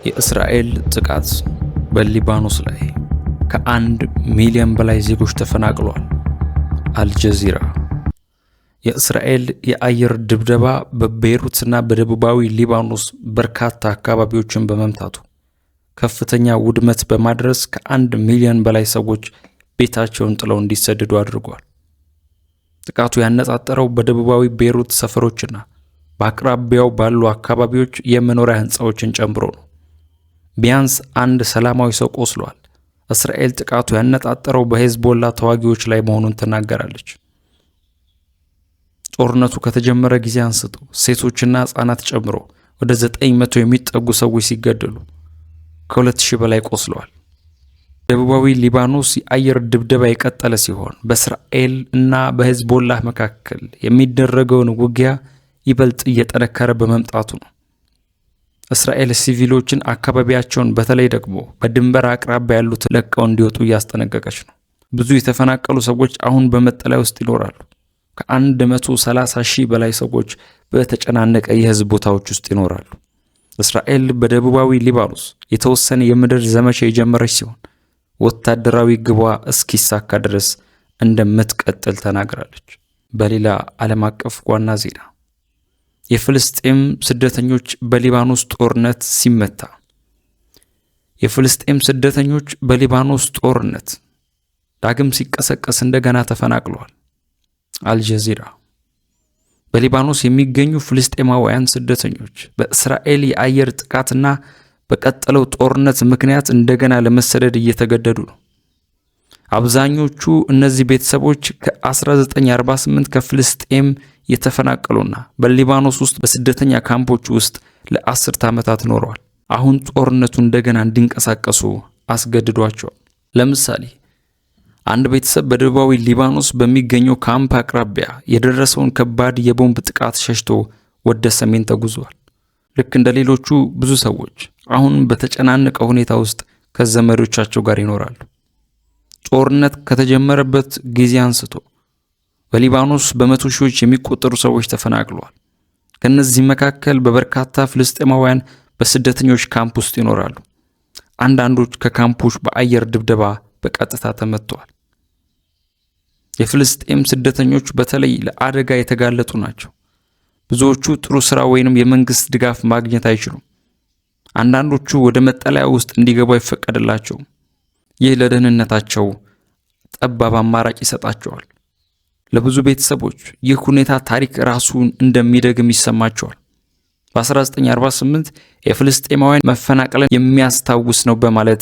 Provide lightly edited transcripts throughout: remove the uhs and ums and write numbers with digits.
የእስራኤል ጥቃት በሊባኖስ ላይ ከ1 ሚሊዮን በላይ ዜጎች ተፈናቅለዋል። አልጀዚራ የእስራኤል የአየር ድብደባ በቤይሩትና በደቡባዊ ሊባኖስ በርካታ አካባቢዎችን በመምታቱ ከፍተኛ ውድመት በማድረስ ከ1 ሚሊዮን በላይ ሰዎች ቤታቸውን ጥለው እንዲሰደዱ አድርጓል። ጥቃቱ ያነጣጠረው በደቡባዊ ቤይሩት ሰፈሮችና በአቅራቢያው ባሉ አካባቢዎች የመኖሪያ ሕንፃዎችን ጨምሮ ነው። ቢያንስ አንድ ሰላማዊ ሰው ቆስሏል። እስራኤል ጥቃቱ ያነጣጠረው በሄዝቦላ ተዋጊዎች ላይ መሆኑን ትናገራለች። ጦርነቱ ከተጀመረ ጊዜ አንስቶ ሴቶችና ሕፃናት ጨምሮ ወደ 900 የሚጠጉ ሰዎች ሲገደሉ ከ2000 በላይ ቆስለዋል። ደቡባዊ ሊባኖስ የአየር ድብደባ የቀጠለ ሲሆን በእስራኤል እና በሄዝቦላ መካከል የሚደረገውን ውጊያ ይበልጥ እየጠነከረ በመምጣቱ ነው። እስራኤል ሲቪሎችን አካባቢያቸውን በተለይ ደግሞ በድንበር አቅራቢያ ያሉትን ለቀው እንዲወጡ እያስጠነቀቀች ነው። ብዙ የተፈናቀሉ ሰዎች አሁን በመጠለያ ውስጥ ይኖራሉ። ከ130 ሺህ በላይ ሰዎች በተጨናነቀ የህዝብ ቦታዎች ውስጥ ይኖራሉ። እስራኤል በደቡባዊ ሊባኖስ የተወሰነ የምድር ዘመቻ የጀመረች ሲሆን ወታደራዊ ግቧ እስኪሳካ ድረስ እንደምትቀጥል ተናግራለች። በሌላ ዓለም አቀፍ ዋና ዜና የፍልስጤም ስደተኞች በሊባኖስ ጦርነት ሲመታ የፍልስጤም ስደተኞች በሊባኖስ ጦርነት ዳግም ሲቀሰቀስ እንደገና ተፈናቅለዋል። አልጀዚራ በሊባኖስ የሚገኙ ፍልስጤማውያን ስደተኞች በእስራኤል የአየር ጥቃትና በቀጠለው ጦርነት ምክንያት እንደገና ለመሰደድ እየተገደዱ ነው። አብዛኞቹ እነዚህ ቤተሰቦች ከ1948 ከፍልስጤም የተፈናቀሉና በሊባኖስ ውስጥ በስደተኛ ካምፖች ውስጥ ለ10 ዓመታት ኖረዋል። አሁን ጦርነቱ እንደገና እንዲንቀሳቀሱ አስገድዷቸዋል። ለምሳሌ አንድ ቤተሰብ በደቡባዊ ሊባኖስ በሚገኘው ካምፕ አቅራቢያ የደረሰውን ከባድ የቦምብ ጥቃት ሸሽቶ ወደ ሰሜን ተጉዟል። ልክ እንደ ሌሎቹ ብዙ ሰዎች አሁን በተጨናነቀ ሁኔታ ውስጥ ከዘመዶቻቸው ጋር ይኖራሉ። ጦርነት ከተጀመረበት ጊዜ አንስቶ በሊባኖስ በመቶ ሺዎች የሚቆጠሩ ሰዎች ተፈናቅለዋል። ከነዚህ መካከል በርካታ ፍልስጤማውያን በስደተኞች ካምፕ ውስጥ ይኖራሉ። አንዳንዶች ከካምፖች በአየር ድብደባ በቀጥታ ተመትተዋል። የፍልስጤም ስደተኞች በተለይ ለአደጋ የተጋለጡ ናቸው። ብዙዎቹ ጥሩ ስራ ወይንም የመንግስት ድጋፍ ማግኘት አይችሉም። አንዳንዶቹ ወደ መጠለያ ውስጥ እንዲገቡ አይፈቀድላቸውም። ይህ ለደህንነታቸው ጠባብ አማራጭ ይሰጣቸዋል። ለብዙ ቤተሰቦች ይህ ሁኔታ ታሪክ ራሱን እንደሚደግም ይሰማቸዋል። በ1948 የፍልስጤማውያን መፈናቀልን የሚያስታውስ ነው በማለት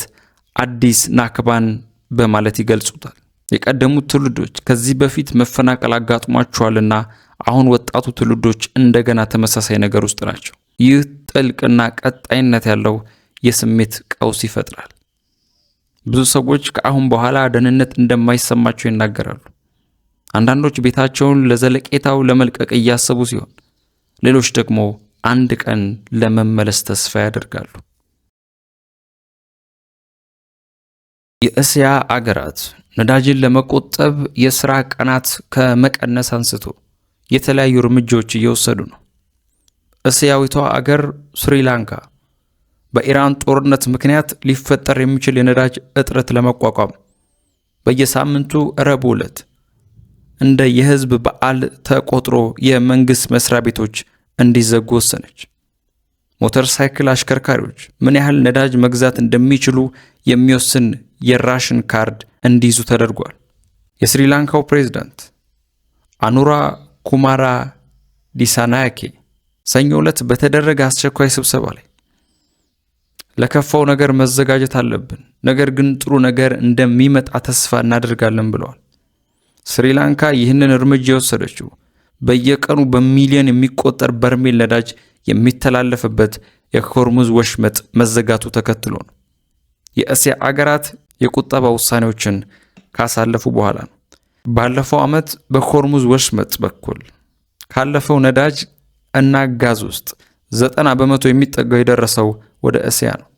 አዲስ ናክባን በማለት ይገልጹታል። የቀደሙት ትውልዶች ከዚህ በፊት መፈናቀል አጋጥሟቸዋልና አሁን ወጣቱ ትውልዶች እንደገና ተመሳሳይ ነገር ውስጥ ናቸው። ይህ ጥልቅና ቀጣይነት ያለው የስሜት ቀውስ ይፈጥራል። ብዙ ሰዎች ከአሁን በኋላ ደህንነት እንደማይሰማቸው ይናገራሉ። አንዳንዶች ቤታቸውን ለዘለቄታው ለመልቀቅ እያሰቡ ሲሆን፣ ሌሎች ደግሞ አንድ ቀን ለመመለስ ተስፋ ያደርጋሉ። የእስያ አገራት ነዳጅን ለመቆጠብ የሥራ ቀናት ከመቀነስ አንስቶ የተለያዩ እርምጃዎች እየወሰዱ ነው። እስያዊቷ አገር ስሪላንካ በኢራን ጦርነት ምክንያት ሊፈጠር የሚችል የነዳጅ እጥረት ለመቋቋም በየሳምንቱ ረቡዕ ዕለት እንደ የህዝብ በዓል ተቆጥሮ የመንግስት መስሪያ ቤቶች እንዲዘጉ ወሰነች። ሞተር ሳይክል አሽከርካሪዎች ምን ያህል ነዳጅ መግዛት እንደሚችሉ የሚወስን የራሽን ካርድ እንዲይዙ ተደርጓል። የስሪላንካው ፕሬዝዳንት አኑራ ኩማራ ዲሳናያኬ ሰኞ ዕለት በተደረገ አስቸኳይ ስብሰባ ላይ ለከፋው ነገር መዘጋጀት አለብን፣ ነገር ግን ጥሩ ነገር እንደሚመጣ ተስፋ እናደርጋለን ብለዋል። ስሪላንካ ይህንን እርምጃ የወሰደችው በየቀኑ በሚሊዮን የሚቆጠር በርሜል ነዳጅ የሚተላለፍበት የሆርሙዝ ወሽመጥ መዘጋቱ ተከትሎ ነው። የእስያ አገራት የቁጠባ ውሳኔዎችን ካሳለፉ በኋላ ነው። ባለፈው ዓመት በሆርሙዝ ወሽመጥ በኩል ካለፈው ነዳጅ እና ጋዝ ውስጥ 90% የሚጠጋው የደረሰው ወደ እስያ ነው።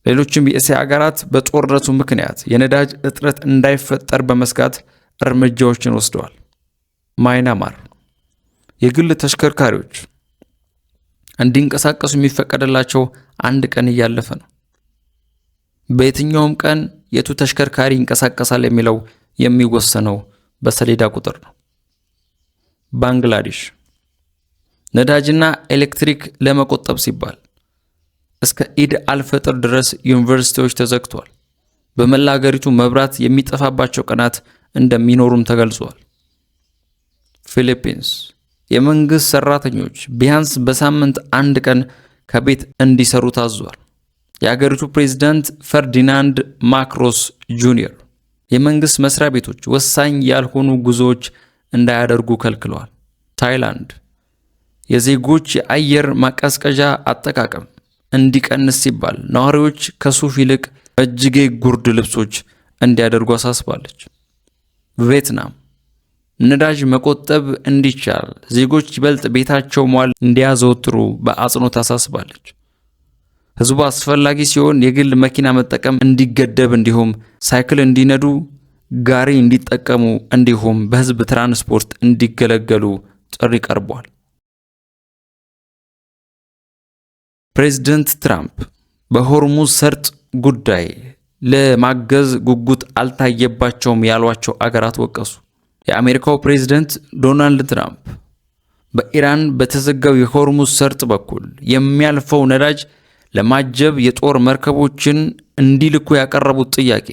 ሌሎችም የእስያ አገራት በጦርነቱ ምክንያት የነዳጅ እጥረት እንዳይፈጠር በመስጋት እርምጃዎችን ወስደዋል። ማይናማር የግል ተሽከርካሪዎች እንዲንቀሳቀሱ የሚፈቀድላቸው አንድ ቀን እያለፈ ነው። በየትኛውም ቀን የቱ ተሽከርካሪ ይንቀሳቀሳል የሚለው የሚወሰነው በሰሌዳ ቁጥር ነው። ባንግላዴሽ ነዳጅና ኤሌክትሪክ ለመቆጠብ ሲባል እስከ ኢድ አልፈጥር ድረስ ዩኒቨርሲቲዎች ተዘግቷል። በመላ ሀገሪቱ መብራት የሚጠፋባቸው ቀናት እንደሚኖሩም ተገልጿል። ፊሊፒንስ የመንግስት ሰራተኞች ቢያንስ በሳምንት አንድ ቀን ከቤት እንዲሰሩ ታዟል። የሀገሪቱ ፕሬዝዳንት ፈርዲናንድ ማርኮስ ጁኒየር የመንግስት መስሪያ ቤቶች ወሳኝ ያልሆኑ ጉዞዎች እንዳያደርጉ ከልክለዋል። ታይላንድ የዜጎች የአየር ማቀዝቀዣ አጠቃቀም እንዲቀንስ ሲባል ነዋሪዎች ከሱፍ ይልቅ እጅጌ ጉርድ ልብሶች እንዲያደርጉ አሳስባለች። ቪየትናም ነዳጅ መቆጠብ እንዲቻል ዜጎች ይበልጥ ቤታቸው መዋል እንዲያዘወትሩ በአጽንኦት አሳስባለች። ህዝቡ አስፈላጊ ሲሆን የግል መኪና መጠቀም እንዲገደብ እንዲሁም ሳይክል እንዲነዱ፣ ጋሪ እንዲጠቀሙ እንዲሁም በህዝብ ትራንስፖርት እንዲገለገሉ ጥሪ ቀርቧል። ፕሬዝዳንት ትራምፕ በሆርሙዝ ሰርጥ ጉዳይ ለማገዝ ጉጉት አልታየባቸውም ያሏቸው አገራት ወቀሱ። የአሜሪካው ፕሬዝዳንት ዶናልድ ትራምፕ በኢራን በተዘጋው የሆርሙዝ ሰርጥ በኩል የሚያልፈው ነዳጅ ለማጀብ የጦር መርከቦችን እንዲልኩ ያቀረቡት ጥያቄ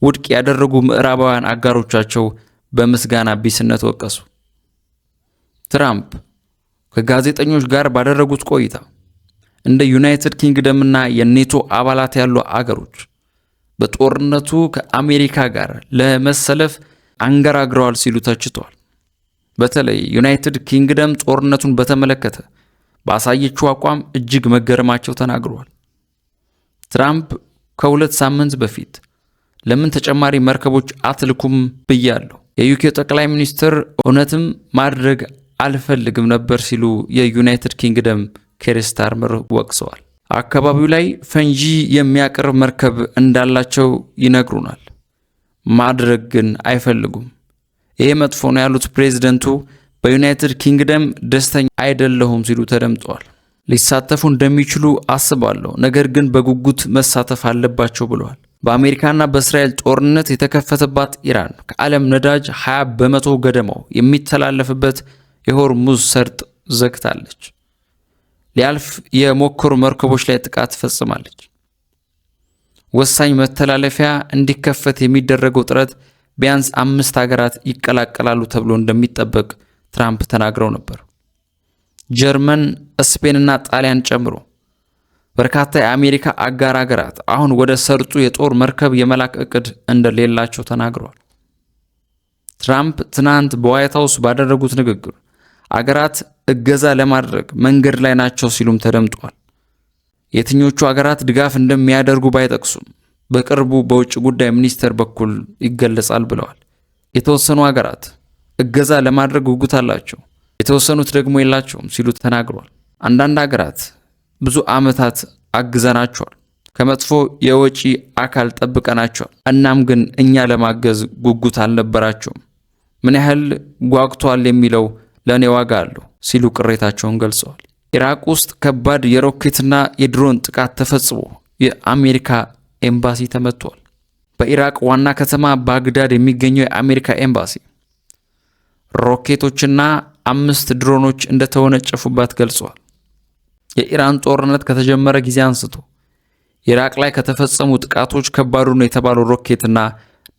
ውድቅ ያደረጉ ምዕራባውያን አጋሮቻቸው በምስጋና ቢስነት ወቀሱ። ትራምፕ ከጋዜጠኞች ጋር ባደረጉት ቆይታ እንደ ዩናይትድ ኪንግደምና የኔቶ አባላት ያሉ አገሮች በጦርነቱ ከአሜሪካ ጋር ለመሰለፍ አንገራግረዋል ሲሉ ተችተዋል። በተለይ ዩናይትድ ኪንግደም ጦርነቱን በተመለከተ ባሳየችው አቋም እጅግ መገረማቸው ተናግረዋል። ትራምፕ ከ2 ሳምንት በፊት ለምን ተጨማሪ መርከቦች አትልኩም ብያለሁ፣ የዩኬ ጠቅላይ ሚኒስትር እውነትም ማድረግ አልፈልግም ነበር ሲሉ የዩናይትድ ኪንግደም ኬር ስታርመር ወቅሰዋል። አካባቢው ላይ ፈንጂ የሚያቀርብ መርከብ እንዳላቸው ይነግሩናል፣ ማድረግ ግን አይፈልጉም። ይሄ መጥፎ ነው ያሉት ፕሬዝደንቱ በዩናይትድ ኪንግደም ደስተኛ አይደለሁም ሲሉ ተደምጠዋል። ሊሳተፉ እንደሚችሉ አስባለሁ፣ ነገር ግን በጉጉት መሳተፍ አለባቸው ብለዋል። በአሜሪካና በእስራኤል ጦርነት የተከፈተባት ኢራን ከዓለም ነዳጅ 20 በመቶ ገደማው የሚተላለፍበት የሆርሙዝ ሰርጥ ዘግታለች። ሊያልፍ የሞከሩ መርከቦች ላይ ጥቃት ፈጽማለች። ወሳኝ መተላለፊያ እንዲከፈት የሚደረገው ጥረት ቢያንስ 5 ሀገራት ይቀላቀላሉ ተብሎ እንደሚጠበቅ ትራምፕ ተናግረው ነበር። ጀርመን፣ ስፔንና ጣሊያን ጨምሮ በርካታ የአሜሪካ አጋር ሀገራት አሁን ወደ ሰርጡ የጦር መርከብ የመላክ እቅድ እንደሌላቸው ተናግረዋል። ትራምፕ ትናንት በዋይት ሃውስ ባደረጉት ንግግር አገራት እገዛ ለማድረግ መንገድ ላይ ናቸው ሲሉም ተደምጧል። የትኞቹ አገራት ድጋፍ እንደሚያደርጉ ባይጠቅሱም በቅርቡ በውጭ ጉዳይ ሚኒስቴር በኩል ይገለጻል ብለዋል። የተወሰኑ አገራት እገዛ ለማድረግ ጉጉት አላቸው፣ የተወሰኑት ደግሞ የላቸውም ሲሉ ተናግሯል። አንዳንድ አገራት ብዙ ዓመታት አግዘናቸዋል፣ ከመጥፎ የወጪ አካል ጠብቀናቸዋል፣ እናም ግን እኛ ለማገዝ ጉጉት አልነበራቸውም። ምን ያህል ጓጉቷል የሚለው ለእኔ ዋጋ አለው ሲሉ ቅሬታቸውን ገልጸዋል። ኢራቅ ውስጥ ከባድ የሮኬትና የድሮን ጥቃት ተፈጽሞ የአሜሪካ ኤምባሲ ተመቷል። በኢራቅ ዋና ከተማ ባግዳድ የሚገኘው የአሜሪካ ኤምባሲ ሮኬቶችና 5 ድሮኖች እንደተወነጨፉባት ገልጸዋል። የኢራን ጦርነት ከተጀመረ ጊዜ አንስቶ ኢራቅ ላይ ከተፈጸሙ ጥቃቶች ከባዱ ነው የተባለው ሮኬትና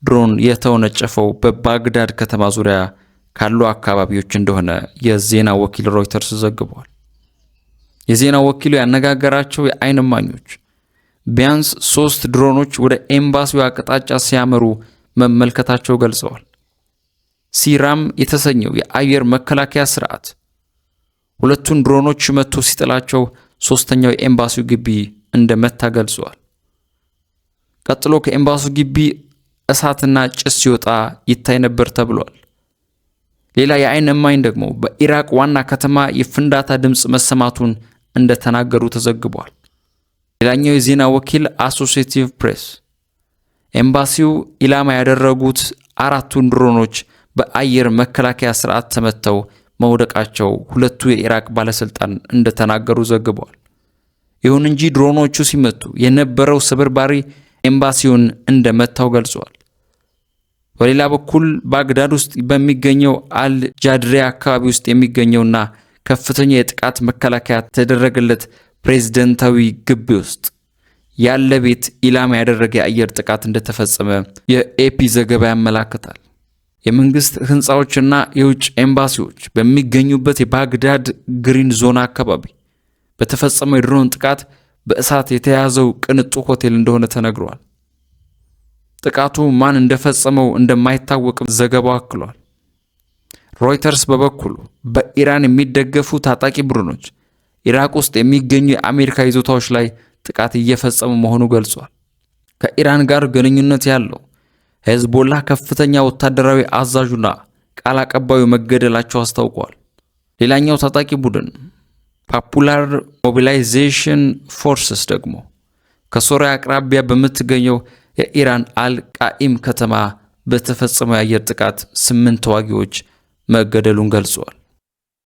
ድሮን የተወነጨፈው በባግዳድ ከተማ ዙሪያ ካሉ አካባቢዎች እንደሆነ የዜና ወኪል ሮይተርስ ዘግቧል። የዜና ወኪሉ ያነጋገራቸው የዓይን እማኞች ቢያንስ 3 ድሮኖች ወደ ኤምባሲው አቅጣጫ ሲያመሩ መመልከታቸው ገልጸዋል። ሲራም የተሰኘው የአየር መከላከያ ስርዓት 2ቱን ድሮኖች መቶ ሲጥላቸው 3ኛው የኤምባሲው ግቢ እንደመታ ገልጸዋል። ቀጥሎ ከኤምባሲው ግቢ እሳትና ጭስ ሲወጣ ይታይ ነበር ተብሏል። ሌላ የዓይን እማኝ ደግሞ በኢራቅ ዋና ከተማ የፍንዳታ ድምፅ መሰማቱን እንደተናገሩ ተዘግቧል። ሌላኛው የዜና ወኪል አሶሲኤቲቭ ፕሬስ ኤምባሲው ኢላማ ያደረጉት 4ቱን ድሮኖች በአየር መከላከያ ስርዓት ተመተው መውደቃቸው ሁለቱ የኢራቅ ባለስልጣን እንደተናገሩ ዘግቧል። ይሁን እንጂ ድሮኖቹ ሲመቱ የነበረው ስብርባሪ ኤምባሲውን እንደመታው ገልጿል። በሌላ በኩል ባግዳድ ውስጥ በሚገኘው አልጃድሪያ አካባቢ ውስጥ የሚገኘውና ከፍተኛ የጥቃት መከላከያ ተደረገለት ፕሬዝዳንታዊ ግቢ ውስጥ ያለ ቤት ኢላማ ያደረገ የአየር ጥቃት እንደተፈጸመ የኤፒ ዘገባ ያመላክታል። የመንግስት ህንፃዎችና የውጭ ኤምባሲዎች በሚገኙበት የባግዳድ ግሪን ዞን አካባቢ በተፈጸመው የድሮን ጥቃት በእሳት የተያዘው ቅንጡ ሆቴል እንደሆነ ተነግሯል። ጥቃቱ ማን እንደፈጸመው እንደማይታወቅ ዘገባው አክሏል። ሮይተርስ በበኩሉ በኢራን የሚደገፉ ታጣቂ ቡድኖች ኢራቅ ውስጥ የሚገኙ የአሜሪካ ይዞታዎች ላይ ጥቃት እየፈጸሙ መሆኑ ገልጿል። ከኢራን ጋር ግንኙነት ያለው ሄዝቦላ ከፍተኛ ወታደራዊ አዛዡና ቃል አቀባዩ መገደላቸው አስታውቋል። ሌላኛው ታጣቂ ቡድን ፖፑላር ሞቢላይዜሽን ፎርስስ ደግሞ ከሶሪያ አቅራቢያ በምትገኘው የኢራን አልቃኢም ከተማ በተፈጸመው የአየር ጥቃት 8 ተዋጊዎች መገደሉን ገልጿል።